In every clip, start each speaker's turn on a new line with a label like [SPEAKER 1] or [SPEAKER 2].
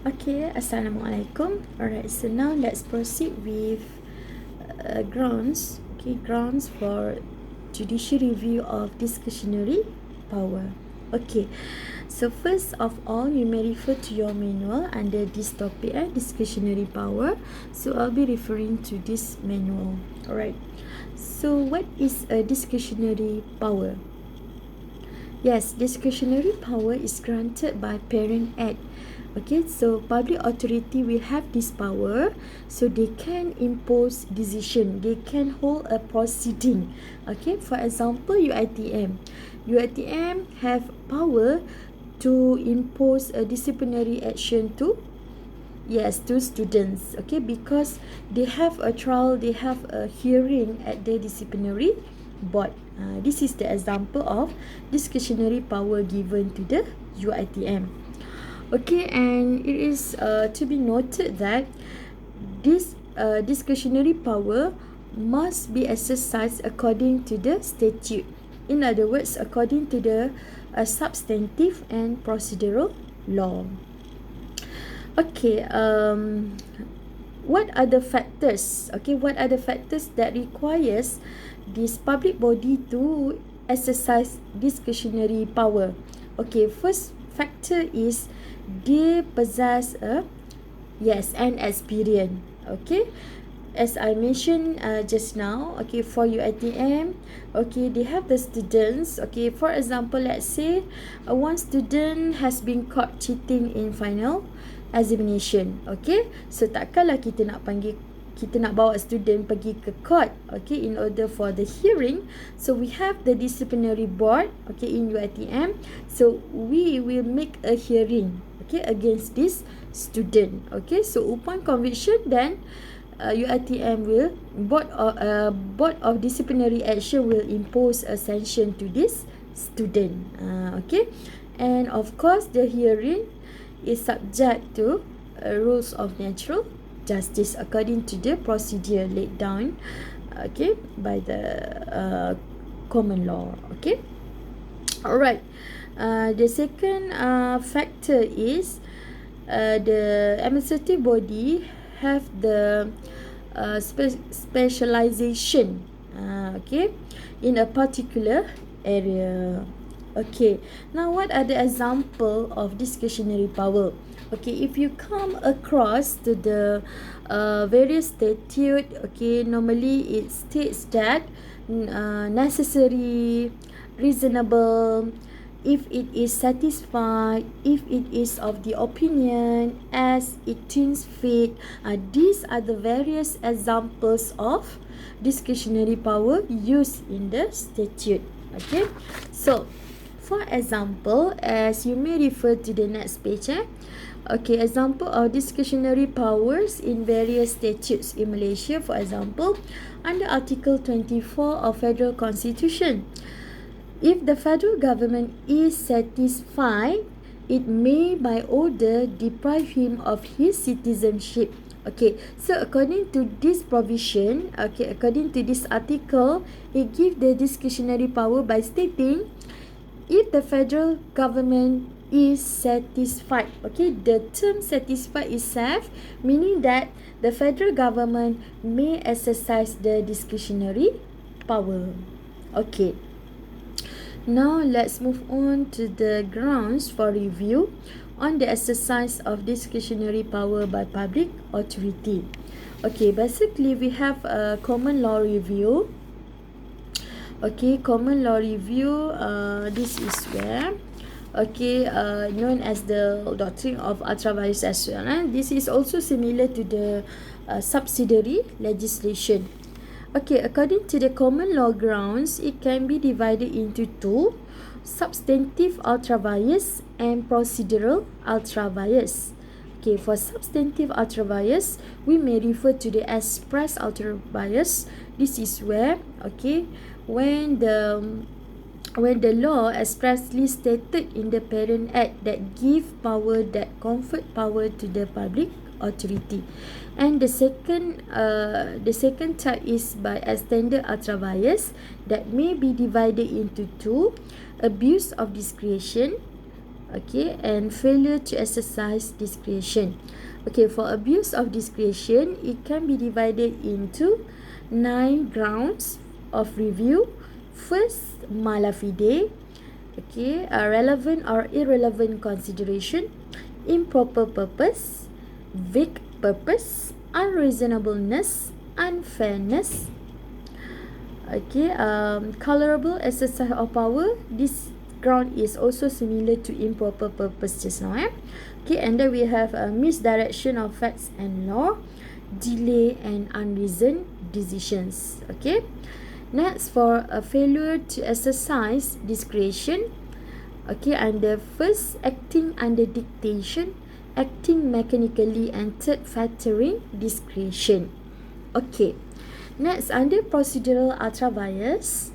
[SPEAKER 1] Okay, Assalamualaikum. Alright, so now let's proceed with grounds. Okay, grounds for judicial review of discretionary power. Okay, so first of all, you may refer to your manual under this topic, discretionary power. So I'll be referring to this manual. Alright, so what is a discretionary power? Yes, discretionary power is granted by Parent Act. Okay, so public authority will have this power, so they can impose decision, they can hold a proceeding. Okay, for example, UiTM have power to impose a disciplinary action to students. Okay, because they have a trial, they have a hearing at the disciplinary board. This is the example of discretionary power given to the UiTM. Okay, and it is to be noted that this discretionary power must be exercised according to the statute. In other words, according to the substantive and procedural law. Okay, what are the factors? Okay, what are the factors that requires this public body to exercise discretionary power? Okay, first factor is they possess an experience. Okay, as I mentioned just now, okay, for UiTM, okay, they have the students. Okay, for example, let's say one student has been caught cheating in final examination. Okay, so takkanlah kita nak bawa student pergi ke court, okay, in order for the hearing. So we have the disciplinary board, okay, in UiTM. So we will make a hearing, okay, against this student. Okay, so upon conviction, then UiTM will board of disciplinary action will impose a sanction to this student. Okay, and of course the hearing is subject to rules of natural justice according to the procedure laid down, okay, by the common law. Okay, alright. The second factor is the administrative body have the specialization, okay, in a particular area. Okay, now what are the example of discretionary power? Okay, if you come across to the various statute, okay, normally it states that necessary, reasonable, if it is satisfied, if it is of the opinion, as it thinks fit. These are the various examples of discretionary power used in the statute. Okay, so for example, as you may refer to the next page, okay, example of discretionary powers in various statutes in Malaysia. For example, under Article 24 of Federal Constitution, if the federal government is satisfied, it may by order deprive him of his citizenship. Okay, so according to this provision, okay, according to this article, it gives the discretionary power by stating, if the federal government is satisfied. Okay, the term satisfied itself meaning that the federal government may exercise the discretionary power. Okay, now let's move on to the grounds for review on the exercise of discretionary power by public authority. Okay, basically we have a common law review. Okay, common law review, this is where, okay, known as the doctrine of ultra vires as well. This is also similar to the subsidiary legislation. Okay, according to the common law grounds, it can be divided into two: substantive ultra vires and procedural ultra vires. Okay, for substantive ultra vires, we may refer to the express ultra vires. This is where, okay, when the law expressly stated in the Parent Act that give power, that conferred power to the public authority. And the second type is by extended ultra that may be divided into two: abuse of discretion Okay, and failure to exercise discretion. Okay, for abuse of discretion, it can be divided into 9 grounds of review. First, mala fide. Okay, a relevant or irrelevant consideration, improper purpose, vague purpose, unreasonableness, unfairness. Okay, colorable exercise of power. This ground is also similar to improper purpose just now. Okay, and then we have a misdirection of facts and law, delay and unreasoned decisions. Okay, next for a failure to exercise discretion. Okay, under first, acting under dictation, acting mechanically, and third, fettering discretion. Okay, next under procedural ultra bias,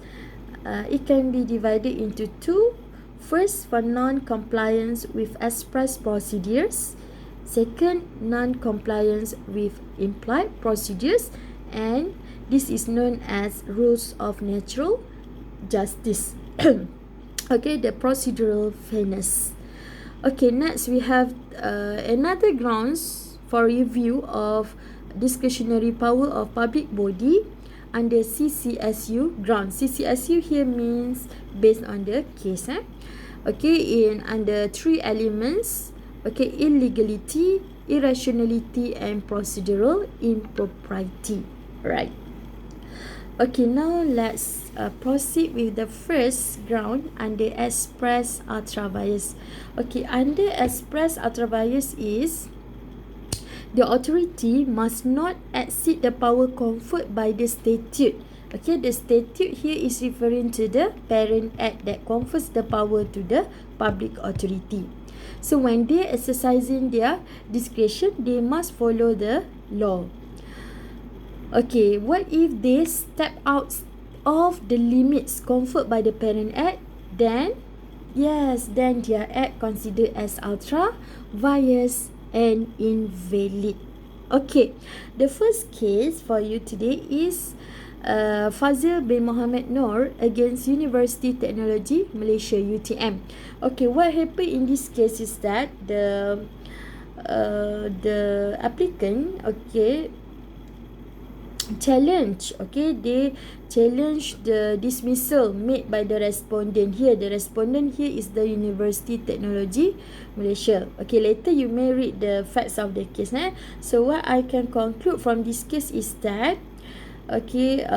[SPEAKER 1] it can be divided into 2. First, for non-compliance with express procedures. Second, non-compliance with implied procedures, and this is known as rules of natural justice. Okay, the procedural fairness. Okay, next we have another grounds for review of discretionary power of public body under CCSU ground. CCSU here means based on the case. Okay, in under 3 elements. Okay, illegality, irrationality, and procedural impropriety. Right. Okay, now let's proceed with the first ground under express ultra bias. Okay, under express ultra bias is the authority must not exceed the power conferred by the statute. Okay, the statute here is referring to the Parent Act that confers the power to the public authority. So when they exercising their discretion, they must follow the law. Okay, what if they step out of the limits conferred by the Parent Act? Then, yes, then their act considered as ultra vires and invalid. Okay, the first case for you today is Fazil bin Muhammad Noor against University Technology Malaysia UTM. Okay, what happened in this case is that the applicant, okay, challenge, okay, they challenge the dismissal made by the respondent here. The respondent here is the University Technology Malaysia. Okay, later you may read the facts of the case. So what I can conclude from this case is that, okay,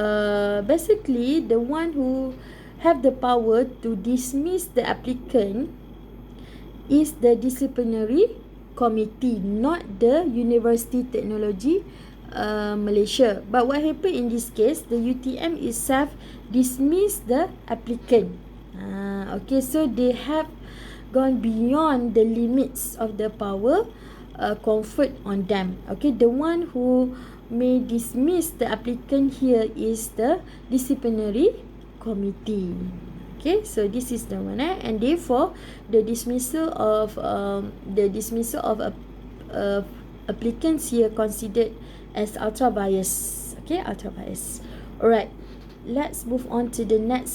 [SPEAKER 1] basically the one who have the power to dismiss the applicant is the disciplinary committee, not the University Technology Malaysia. But what happened in this case, the UTM itself dismissed the applicant. Okay, so they have gone beyond the limits of the power conferred on them. Okay, the one who may dismiss the applicant here is the disciplinary committee. Okay, so this is the one, and therefore the dismissal of applicants here considered as ultra bias. Okay, ultra bias. Alright, let's move on to the next